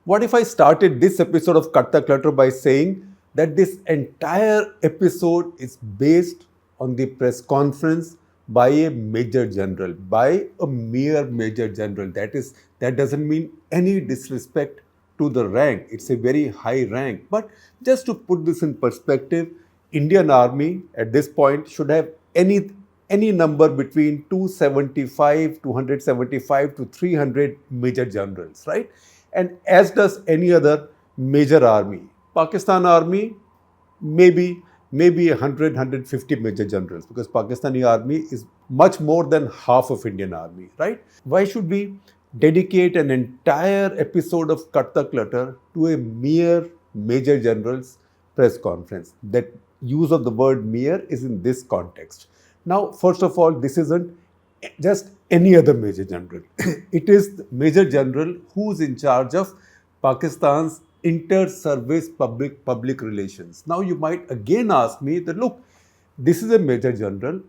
What if I started this episode of Cut The Clutter by saying that this entire episode is based on the press conference by a major general, by a mere major general. That doesn't mean any disrespect to the rank. It's a very high rank. But just to put this in perspective, Indian Army at this point should have any number between 275 to 300 major generals, right? And as does any other major army. Pakistan Army, maybe 150 major generals, because Pakistani army is much more than half of Indian army, right? Why should we dedicate an entire episode of Cut the Clutter to a mere major general's press conference? That use of the word mere is in this context. Now, first of all, this isn't just any other major general. It is the major general who's in charge of Pakistan's inter-service public relations. Now you might again ask me that, look, this is a major general,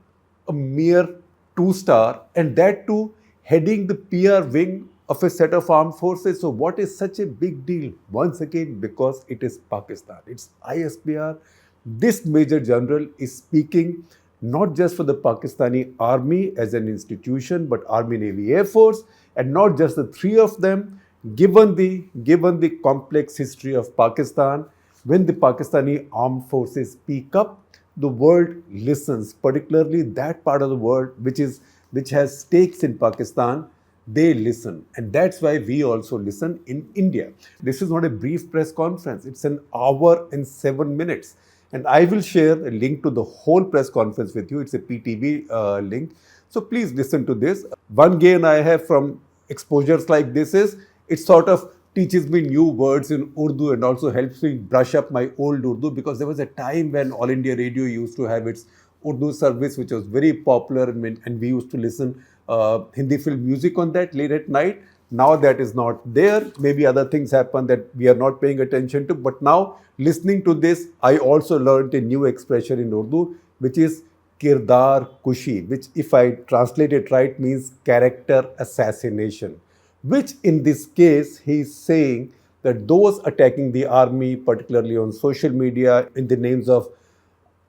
a mere 2-star, and that too heading the PR wing of a set of armed forces. So what is such a big deal? Once again, because it is Pakistan. It's ISPR. This major general is speaking not just for the Pakistani army as an institution, but Army, Navy, Air Force, and not just the three of them. Given the complex history of Pakistan, when the Pakistani armed forces speak up, the world listens, particularly that part of the world which has stakes in Pakistan. They listen, and that's why we also listen in India. This is not a brief press conference, it's an hour and 7 minutes. And I will share a link to the whole press conference with you. It's a PTV link. So please listen to this. One gain I have from exposures like this is it sort of teaches me new words in Urdu and also helps me brush up my old Urdu, because there was a time when All India Radio used to have its Urdu service, which was very popular, and we used to listen Hindi film music on that late at night. Now that is not there. Maybe other things happen that we are not paying attention to. But now, listening to this, I also learned a new expression in Urdu, which is kirdar kushi, which if I translate it right means character assassination. Which in this case, he is saying that those attacking the army, particularly on social media, in the names of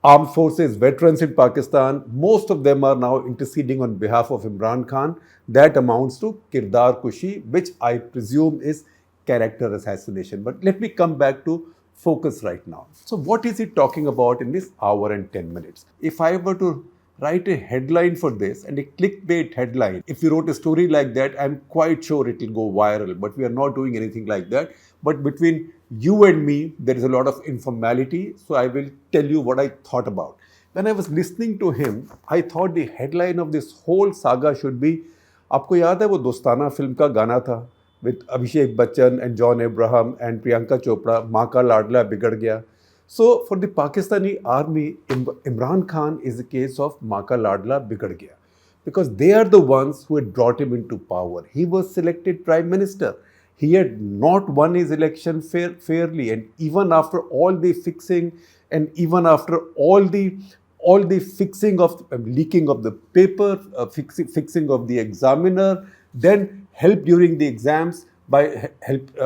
armed forces, veterans in Pakistan, most of them are now interceding on behalf of Imran Khan. That amounts to kirdar kushi, which I presume is character assassination. But let me come back to focus right now. So what is he talking about in this hour and 10 minutes? If I were to write a headline for this, and a clickbait headline, if we wrote a story like that, I'm quite sure it will go viral, but we are not doing anything like that. But between you and me, there is a lot of informality, so I will tell you what I thought about. When I was listening to him, I thought the headline of this whole saga should be, आपको याद है वो दोस्ताना film का गाना था with Abhishek Bachchan and John Abraham and Priyanka Chopra, माँ का लाडला बिगड़ गया. So for the Pakistani army, Imran Khan is a case of माँ का लाडला बिगड़ गया, because they are the ones who had brought him into power. He was selected prime minister. He had not won his election fairly, and even after all the fixing, and even after all the fixing of leaking of the paper, fixing of the examiner, then help during the exams by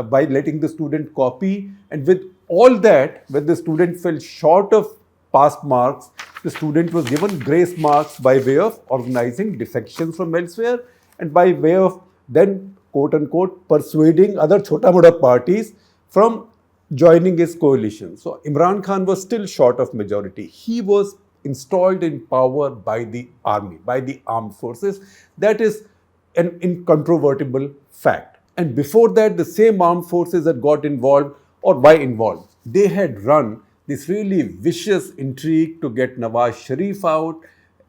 letting the student copy, and with all that, when the student fell short of pass marks, the student was given grace marks by way of organizing defections from elsewhere, and by way of then quote unquote persuading other chota-moda parties from joining his coalition. So Imran Khan was still short of majority. He was installed in power by the army, by the armed forces. That is an incontrovertible fact. And before that, the same armed forces that got involved, or by involved, they had run this really vicious intrigue to get Nawaz Sharif out,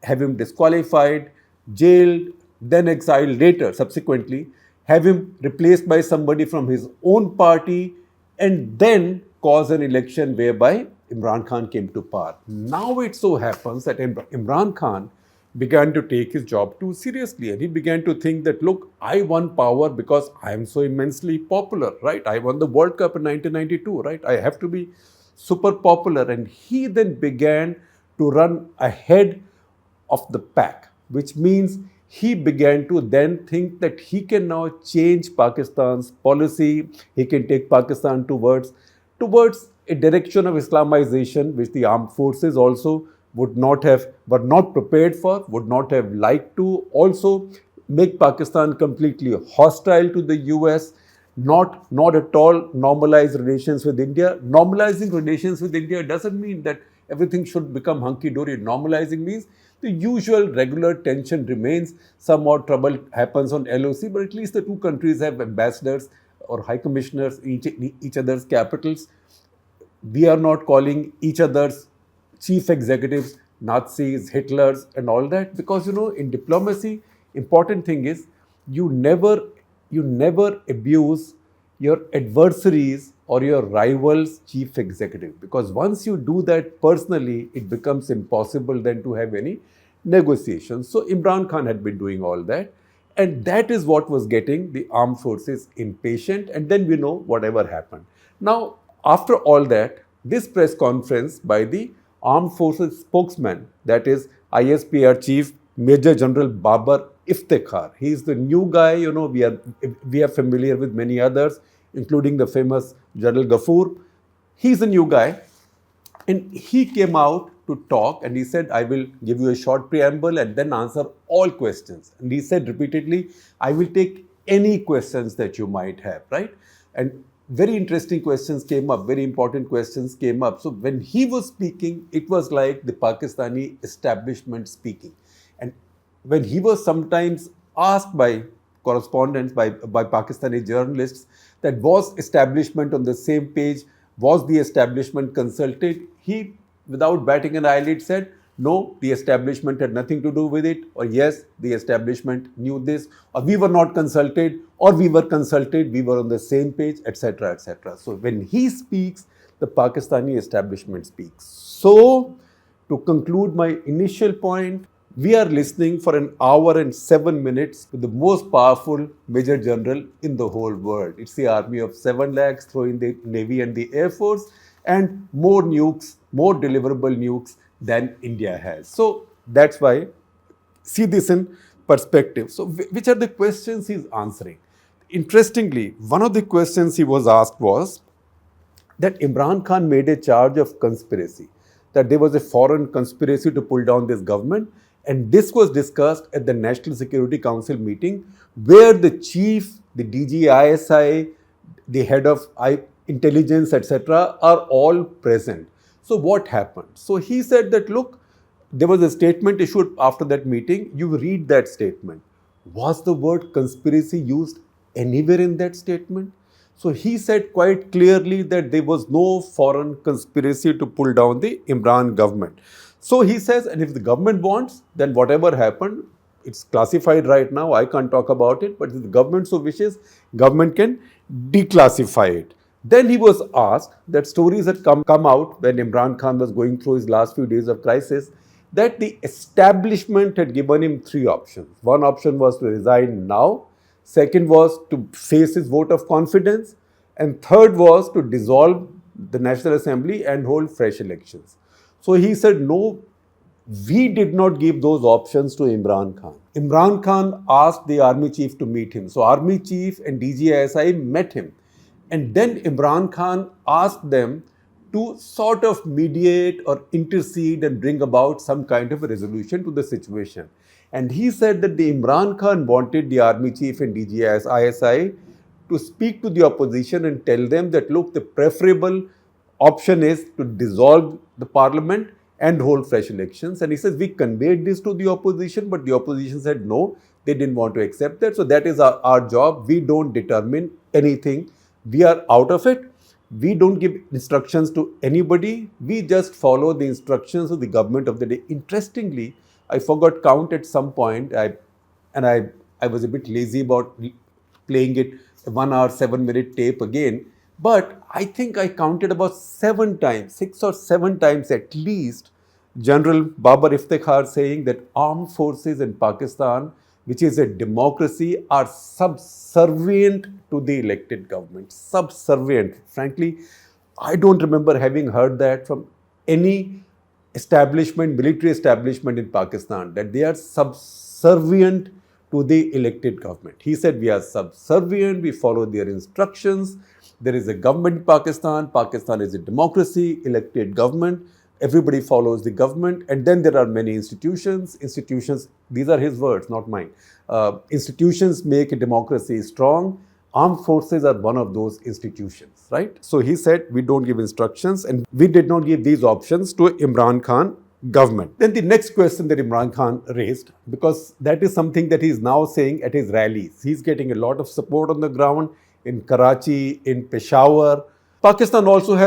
have him disqualified, jailed, then exiled later, subsequently, have him replaced by somebody from his own party, and then cause an election whereby Imran Khan came to power. Now it so happens that Imran Khan began to take his job too seriously, and he began to think that, look, I won power because I am so immensely popular, right? I won the World Cup in 1992, right? I have to be super popular. And he then began to run ahead of the pack, which means he began to then think that he can now change Pakistan's policy. He can take Pakistan towards a direction of Islamization, which the armed forces also were not prepared for, would not have liked to. Also, make Pakistan completely hostile to the US, not at all normalize relations with India. Normalizing relations with India doesn't mean that everything should become hunky-dory. Normalizing means the usual regular tension remains. Some more trouble happens on LOC, but at least the two countries have ambassadors or high commissioners in each other's capitals. We are not calling each other's chief executives Nazis, Hitlers, and all that, because in diplomacy, important thing is you never abuse your adversaries or your rivals' chief executive, because once you do that personally, it becomes impossible then to have any negotiations. So Imran Khan had been doing all that, and that is what was getting the armed forces impatient, and then we know whatever happened. Now, after all that, this press conference by the armed forces spokesman, that is ISPR chief Major General Babar Iftikhar. He is the new guy. We are familiar with many others, including the famous General Ghafoor. He's a new guy, and he came out to talk, and he said, I will give you a short preamble and then answer all questions. And he said repeatedly, I will take any questions that you might have, right? And very interesting questions came up, very important questions came up. So when he was speaking, it was like the Pakistani establishment speaking. And when he was sometimes asked by correspondents, by Pakistani journalists, that was establishment on the same page, was the establishment consulted, he, without batting an eyelid, said, no, the establishment had nothing to do with it, or yes, the establishment knew this, or we were not consulted, or we were consulted, we were on the same page, etc., etc. So when he speaks, the Pakistani establishment speaks. So, to conclude my initial point, we are listening for an hour and 7 minutes to the most powerful Major General in the whole world. It's the army of 7 lakhs, throw in the Navy and the Air Force, and more nukes, more deliverable nukes than India has. So that's why, see this in perspective. So which are the questions he's answering? Interestingly, one of the questions he was asked was that Imran Khan made a charge of conspiracy, that there was a foreign conspiracy to pull down this government. And this was discussed at the National Security Council meeting, where the chief, the DG ISI, the head of intelligence, etc., are all present. So what happened? So he said that, look, there was a statement issued after that meeting. You read that statement. Was the word conspiracy used anywhere in that statement? So he said quite clearly that there was no foreign conspiracy to pull down the Imran government. So he says, and if the government wants, then whatever happened, it's classified right now, I can't talk about it, but if the government so wishes, government can declassify it. Then he was asked that stories had come out when Imran Khan was going through his last few days of crisis, that the establishment had given him 3 options. One option was to resign now, second was to face his vote of confidence, and third was to dissolve the National Assembly and hold fresh elections. So he said, no, we did not give those options to Imran Khan. Imran Khan asked the army chief to meet him. So army chief and DGISI met him. And then Imran Khan asked them to sort of mediate or intercede and bring about some kind of a resolution to the situation. And he said that the Imran Khan wanted the army chief and DGISI to speak to the opposition and tell them that, look, the preferable option is to dissolve the parliament and hold fresh elections. And he says, we conveyed this to the opposition, but the opposition said no, they didn't want to accept that. So that is our job. We don't determine anything. We are out of it. We don't give instructions to anybody. We just follow the instructions of the government of the day. Interestingly, I forgot count at some point. I was a bit lazy about playing it 1 hour, 7 minute tape again. But I think I counted about 7 times, 6 or 7 times at least, General Babar Iftikhar saying that armed forces in Pakistan, which is a democracy, are subservient to the elected government. Subservient. Frankly, I don't remember having heard that from any establishment, military establishment in Pakistan, that they are subservient to the elected government. He said, we are subservient, we follow their instructions. There is a government in Pakistan. Pakistan is a democracy, elected government. Everybody follows the government. And then there are many institutions. Institutions, these are his words, not mine. Institutions make a democracy strong. Armed forces are one of those institutions, right? So he said, we don't give instructions, and we did not give these options to Imran Khan government. Then the next question that Imran Khan raised, because that is something that he's now saying at his rallies. He's getting a lot of support on the ground in Karachi, in Peshawar. Pakistan also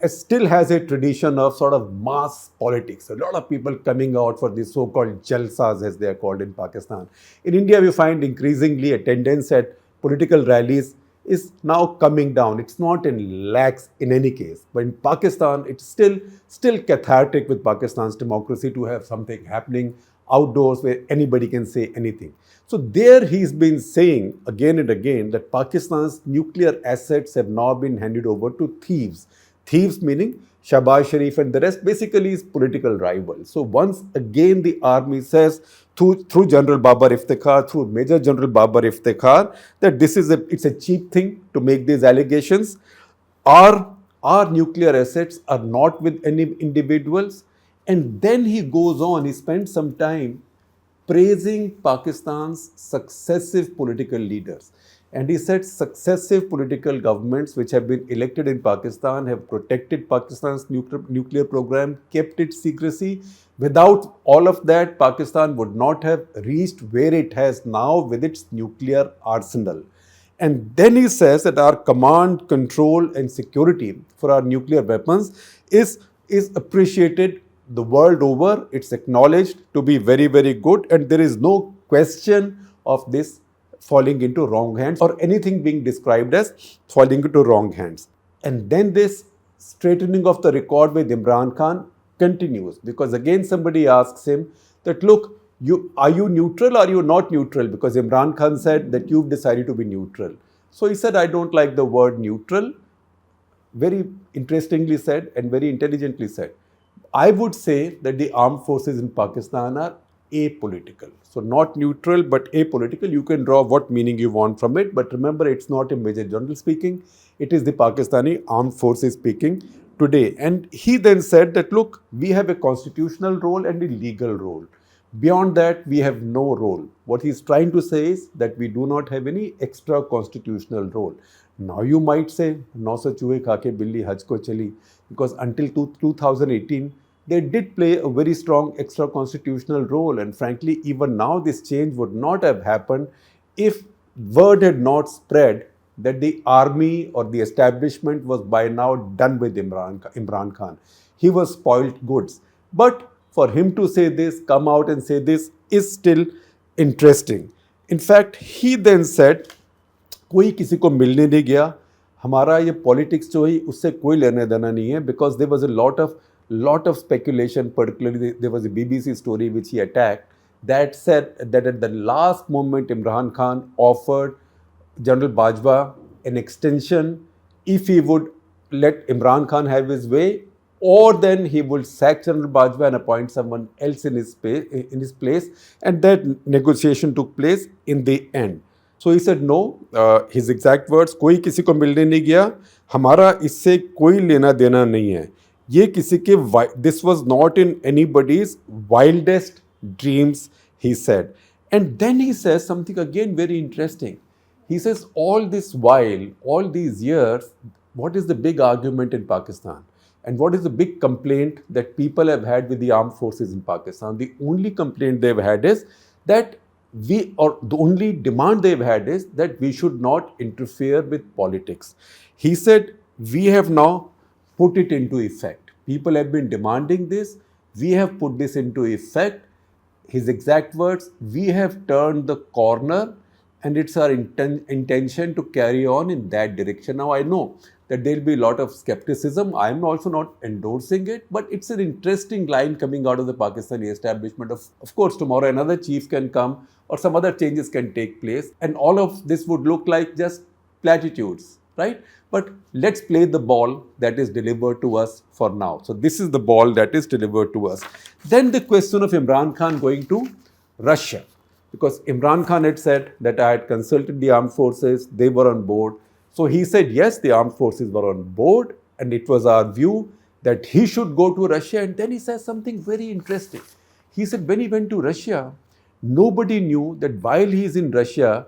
still has a tradition of sort of mass politics. A lot of people coming out for these so-called jalsas, as they are called in Pakistan. In India, we find increasingly attendance at political rallies is now coming down. It's not in lakhs in any case. But in Pakistan, it's still cathartic with Pakistan's democracy to have something happening outdoors where anybody can say anything. So there he's been saying again and again that Pakistan's nuclear assets have now been handed over to thieves. Thieves meaning Shahbaz Sharif and the rest, basically is political rivals. So once again the army says through General Babar Iftikhar, through Major General Babar Iftikhar, that it's a cheap thing to make these allegations. Our nuclear assets are not with any individuals. And then he goes on, he spends some time praising Pakistan's successive political leaders. And he said successive political governments which have been elected in Pakistan have protected Pakistan's nuclear program, kept its secrecy. Without all of that, Pakistan would not have reached where it has now with its nuclear arsenal. And then he says that our command, control and security for our nuclear weapons is appreciated the world over. It's acknowledged to be very, very good, and there is no question of this falling into wrong hands or anything being described as falling into wrong hands. And then this straightening of the record with Imran Khan continues, because again somebody asks him that, look, are you neutral or are you not neutral? Because Imran Khan said that you've decided to be neutral. So he said, I don't like the word neutral. Very interestingly said and very intelligently said. I would say that the armed forces in Pakistan are apolitical. So not neutral, but apolitical. You can draw what meaning you want from it. But remember, it's not a Major General speaking. It is the Pakistani armed forces speaking today. And he then said that, look, we have a constitutional role and a legal role. Beyond that, we have no role. What he's trying to say is that we do not have any extra constitutional role. Now you might say, "No sa chuhe kha ke billi haj ko chali," because until 2018, they did play a very strong extra constitutional role. And frankly, even now, this change would not have happened if word had not spread that the army or the establishment was by now done with Imran Khan. He was spoiled goods. But for him to say this, come out and say this, is still interesting. In fact, he then said, कोई किसी को मिलने नहीं गया, हमारा ये politics जो है उससे कोई लेना देना नहीं है, because there was a lot of speculation, particularly there was a BBC story which he attacked that said that at the last moment Imran Khan offered General Bajwa an extension if he would let Imran Khan have his way, or then he would sack General Bajwa and appoint someone else in his place, and that negotiation took place in the end. So he said no, his exact words, कोई किसी को मिलने नहीं गया, हमारा इससे कोई लेना देना नहीं है, ये किसी के, this was not in anybody's wildest dreams, he said. And then he says something again very interesting. He says all this while, all these years, what is the big argument in Pakistan? And what is the big complaint that people have had with the armed forces in Pakistan? The only complaint they've had is that the only demand they've had is that we should not interfere with politics. He said, we have now put it into effect. People have been demanding this. We have put this into effect. His exact words, we have turned the corner, and it's our intention to carry on in that direction. Now, I know that there'll be a lot of skepticism. I'm also not endorsing it, but it's an interesting line coming out of the Pakistani establishment. Of course, tomorrow another chief can come or some other changes can take place, and all of this would look like just platitudes, right? But let's play the ball that is delivered to us for now. So this is the ball that is delivered to us. Then the question of Imran Khan going to Russia. because Imran Khan had said that I had consulted the armed forces, they were on board. So he said, yes, the armed forces were on board, and it was our view that he should go to Russia. And then he says something very interesting. He said, when he went to Russia, nobody knew that while he is in Russia,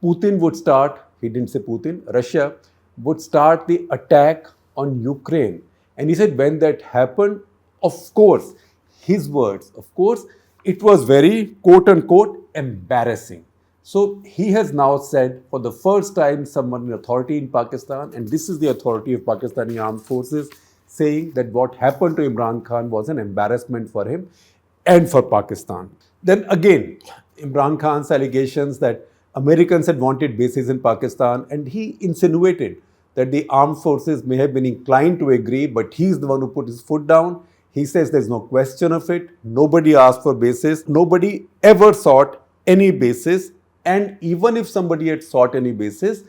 Putin would start, he didn't say Putin, Russia would start the attack on Ukraine. And he said, when that happened, of course, his words, of course, it was very, quote unquote, embarrassing. So he has now said, for the first time, someone in authority in Pakistan, and this is the authority of Pakistani armed forces, saying that what happened to Imran Khan was an embarrassment for him and for Pakistan. Then again, Imran Khan's allegations that Americans had wanted bases in Pakistan, and he insinuated that the armed forces may have been inclined to agree, but he's the one who put his foot down. He says there's no question of it. Nobody asked for bases. Nobody ever sought any bases. And even if somebody had sought any basis,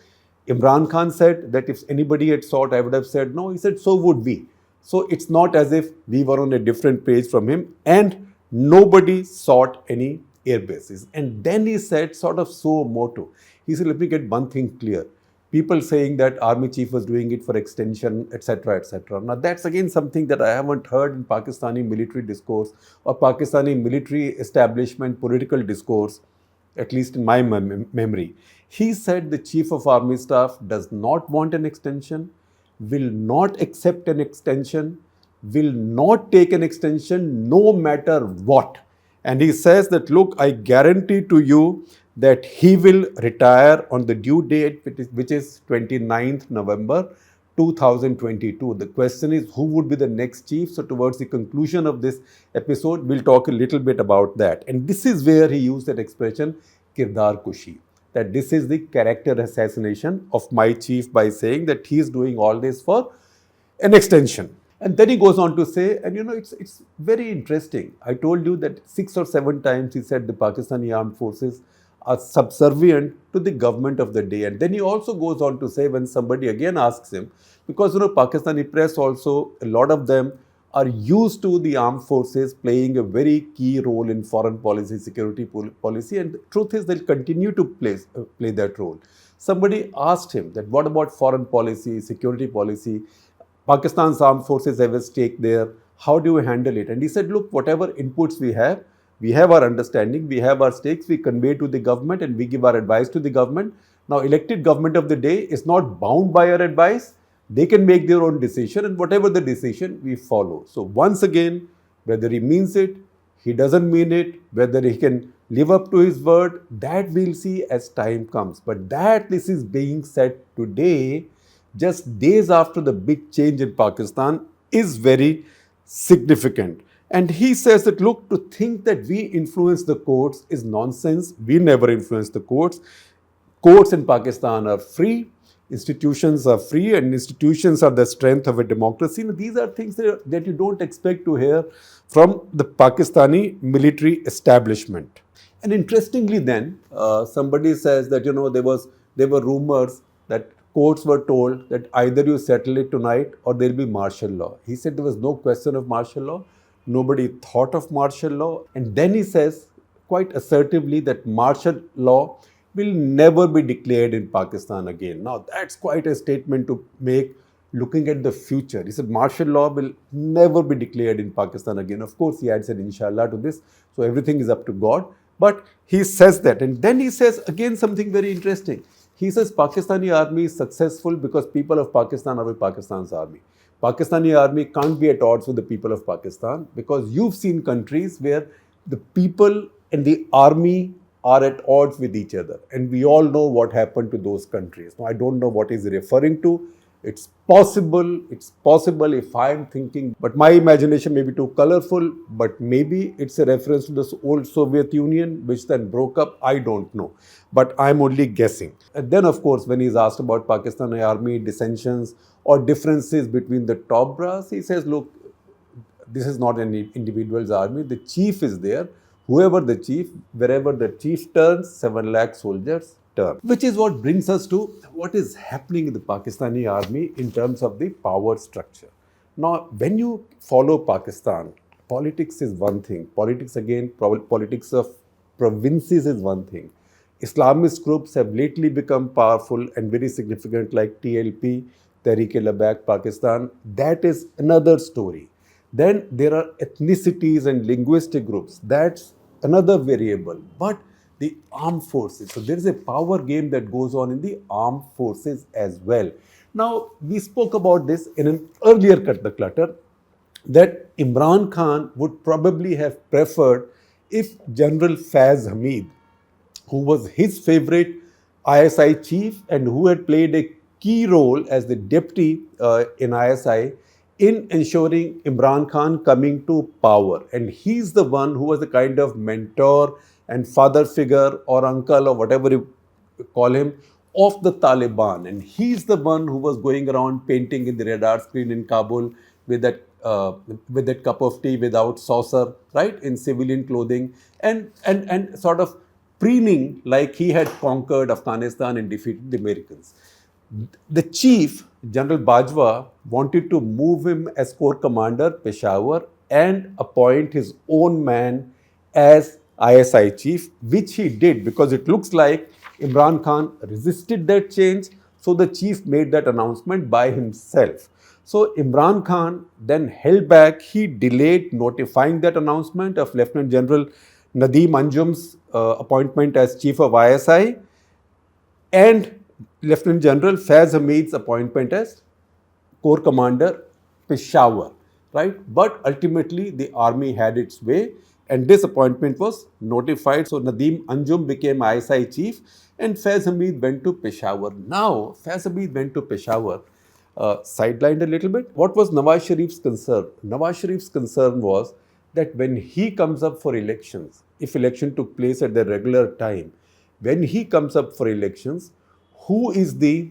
Imran Khan said that if anybody had sought, I would have said no. He said, so would we. So it's not as if we were on a different page from him, and nobody sought any air bases. And then he said, sort of so moto, he said, let me get one thing clear. People saying that army chief was doing it for extension, etc., etc. Now that's again something that I haven't heard in Pakistani military discourse or Pakistani military establishment political discourse, at least in my memory. He said the chief of army staff does not want an extension, will not accept an extension, will not take an extension no matter what. And he says that, look, I guarantee to you that he will retire on the due date, which is 29th November 2022. The question is, who would be the next chief? So towards the conclusion of this episode, we'll talk a little bit about that. And this is where he used that expression, kirdar kushi, that this is the character assassination of my chief, by saying that he is doing all this for an extension. And then he goes on to say, and it's very interesting. I told you that 6 or 7 times he said the Pakistani armed forces are subservient to the government of the day. And then he also goes on to say, when somebody again asks him, because Pakistani press also, a lot of them are used to the armed forces playing a very key role in foreign policy, security policy, and the truth is they'll continue to play that role. Somebody asked him that, what about foreign policy, security policy? Pakistan's armed forces have a stake there. How do you handle it? And he said, look, whatever inputs we have our understanding, we have our stakes, we convey to the government and we give our advice to the government. Now, elected government of the day is not bound by our advice. They can make their own decision, and whatever the decision, we follow. So once again, whether he means it, he doesn't mean it, whether he can live up to his word, that we'll see as time comes. But that this is being said today, just days after the big change in Pakistan, is very significant. And he says that, look, to think that we influence the courts is nonsense. We never influence the courts. Courts in Pakistan are free. Institutions are free, and institutions are the strength of a democracy. Now, these are things that you don't expect to hear from the Pakistani military establishment. And interestingly then, somebody says that, there were rumors that courts were told that either you settle it tonight or there will be martial law. He said there was no question of martial law. Nobody thought of martial law. And then he says quite assertively that martial law will never be declared in Pakistan again. Now, that's quite a statement to make looking at the future. He said martial law will never be declared in Pakistan again. Of course, he had said inshallah to this, so everything is up to God. But he says that. And then he says again something very interesting. He says Pakistani army is successful because people of Pakistan are with Pakistan's army. Pakistani army can't be at odds with the people of Pakistan, because you've seen countries where the people and the army are at odds with each other. And we all know what happened to those countries. Now, I don't know what he's referring to. It's possible if I'm thinking, but my imagination may be too colorful, but maybe it's a reference to the old Soviet Union, which then broke up. I don't know, but I'm only guessing. And then, of course, when he's asked about Pakistani army dissensions or differences between the top brass, he says, look, this is not an individual's army. The chief is there. Whoever the chief, wherever the chief turns, 7 lakh soldiers turn. Which is what brings us to what is happening in the Pakistani army in terms of the power structure. Now, when you follow Pakistan, politics is one thing. Politics, again, politics of provinces is one thing. Islamist groups have lately become powerful and very significant, like TLP, Tehreek-e-Labbaik, Pakistan. That is another story. Then there are ethnicities and linguistic groups. That's another variable. But the armed forces. So there is a power game that goes on in the armed forces as well. Now, we spoke about this in an earlier Cut the Clutter, that Imran Khan would probably have preferred if General Faiz Hamid, who was his favorite ISI chief and who had played a key role as the deputy in ISI in ensuring Imran Khan coming to power. And he's the one who was a kind of mentor and father figure or uncle or whatever you call him of the Taliban. And he's the one who was going around painting in the radar screen in Kabul with that cup of tea without saucer, right, in civilian clothing, and sort of preening like he had conquered Afghanistan and defeated the Americans. The chief, General Bajwa, wanted to move him as Corps Commander, Peshawar, and appoint his own man as ISI chief, which he did because it looks like Imran Khan resisted that change. So the chief made that announcement by himself. So Imran Khan then held back. He delayed notifying that announcement of Lieutenant General Nadeem Anjum's appointment as chief of ISI and Lieutenant General Faiz Hamid's appointment as Corps Commander, Peshawar, right? But ultimately, the army had its way, and this appointment was notified. So Nadeem Anjum became ISI chief, and Faiz Hamid went to Peshawar. Now, Faiz Hamid went to Peshawar, sidelined a little bit. What was Nawaz Sharif's concern? Nawaz Sharif's concern was that when he comes up for elections, if election took place at the regular time, when he comes up for elections, who is the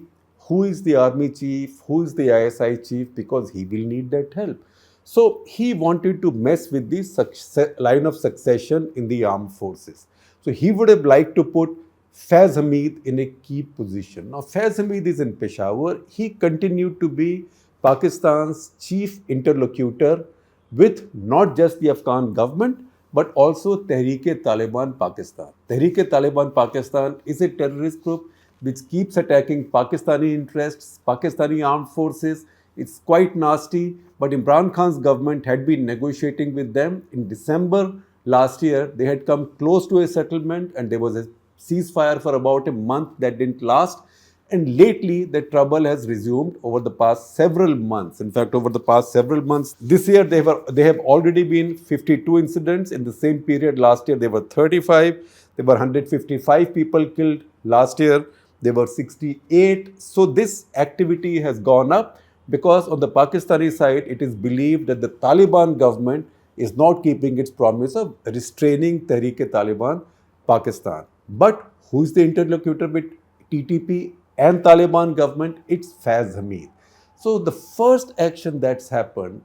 army chief, who is the ISI chief, because he will need that help. So he wanted to mess with the line of succession in the armed forces. So he would have liked to put Faiz Hamid in a key position. Now Faiz Hamid is in Peshawar. He continued to be Pakistan's chief interlocutor with not just the Afghan government, but also Tehreek-e-Taliban Pakistan. Tehreek-e-Taliban Pakistan is a terrorist group which keeps attacking Pakistani interests, Pakistani armed forces. It's quite nasty, but Imran Khan's government had been negotiating with them. In December last year, they had come close to a settlement and there was a ceasefire for about a month that didn't last. And lately, the trouble has resumed over the past several months. In fact, over the past several months, this year they have already been 52 incidents. In the same period last year, there were 35. There were 155 people killed last year. There were 68. So this activity has gone up because on the Pakistani side, it is believed that the Taliban government is not keeping its promise of restraining Tehreek-e-Taliban Pakistan. But who is the interlocutor with TTP and Taliban government? It's Faiz Hamid. So the first action that's happened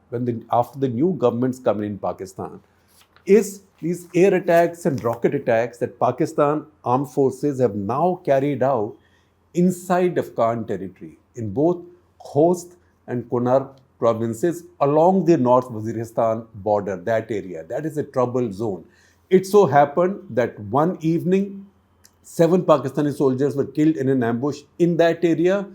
after the new governments come in Pakistan is these air attacks and rocket attacks that Pakistan armed forces have now carried out inside Afghan territory in both Khost and Kunar provinces along the North Waziristan border, that area. That is a trouble zone. It so happened that one evening, 7 Pakistani soldiers were killed in an ambush in that area,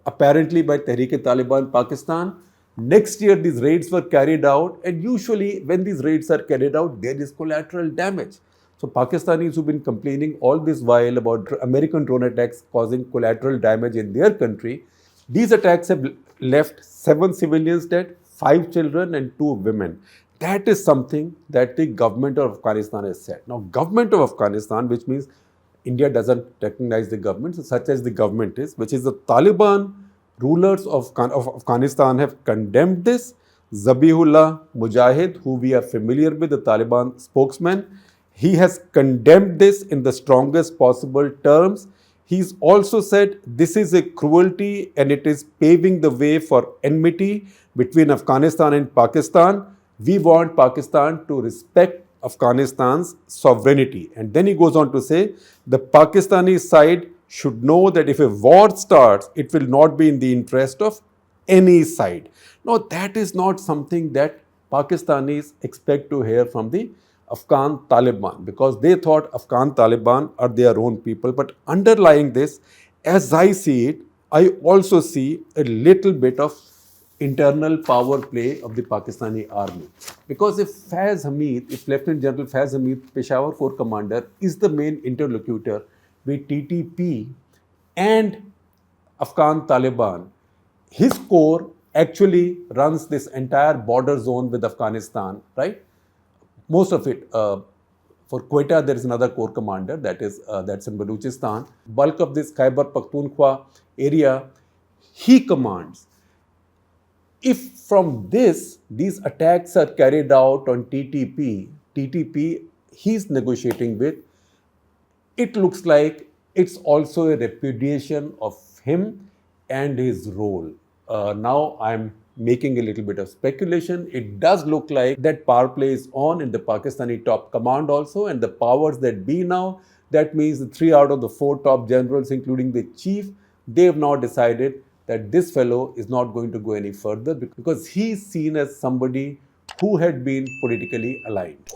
apparently by Tehreek-e-Taliban Pakistan. Next year, these raids were carried out, and usually when these raids are carried out, there is collateral damage. So Pakistanis who've been complaining all this while about American drone attacks causing collateral damage in their country, these attacks have left 7 civilians dead, 5 children and 2 women. That is something that the government of Afghanistan has said. Now, government of Afghanistan, which means India doesn't recognize the government, such as the government is, which is the Taliban rulers of Afghanistan have condemned this. Zabihullah Mujahid, who we are familiar with, the Taliban spokesman, he has condemned this in the strongest possible terms. He's also said this is a cruelty and it is paving the way for enmity between Afghanistan and Pakistan. We want Pakistan to respect Afghanistan's sovereignty. And then he goes on to say the Pakistani side should know that if a war starts, it will not be in the interest of any side. Now, that is not something that Pakistanis expect to hear from the Afghan Taliban, because they thought Afghan Taliban are their own people. But underlying this, as I see it, I also see a little bit of internal power play of the Pakistani army. Because if Lieutenant General Faiz Hamid, Peshawar Corps commander, is the main interlocutor with TTP and Afghan Taliban, his corps actually runs this entire border zone with Afghanistan, right? Most of it. For Quetta, there is another corps commander that's in Baluchistan. Bulk of this Khyber Pakhtunkhwa area, he commands. If from these attacks are carried out on TTP he's negotiating with, it looks like it's also a repudiation of him and his role. Now I'm making a little bit of speculation. It does look like that power play is on in the Pakistani top command also, and the powers that be now, that means the 3 out of the 4 top generals, including the chief, they have now decided that this fellow is not going to go any further because he's seen as somebody who had been politically aligned.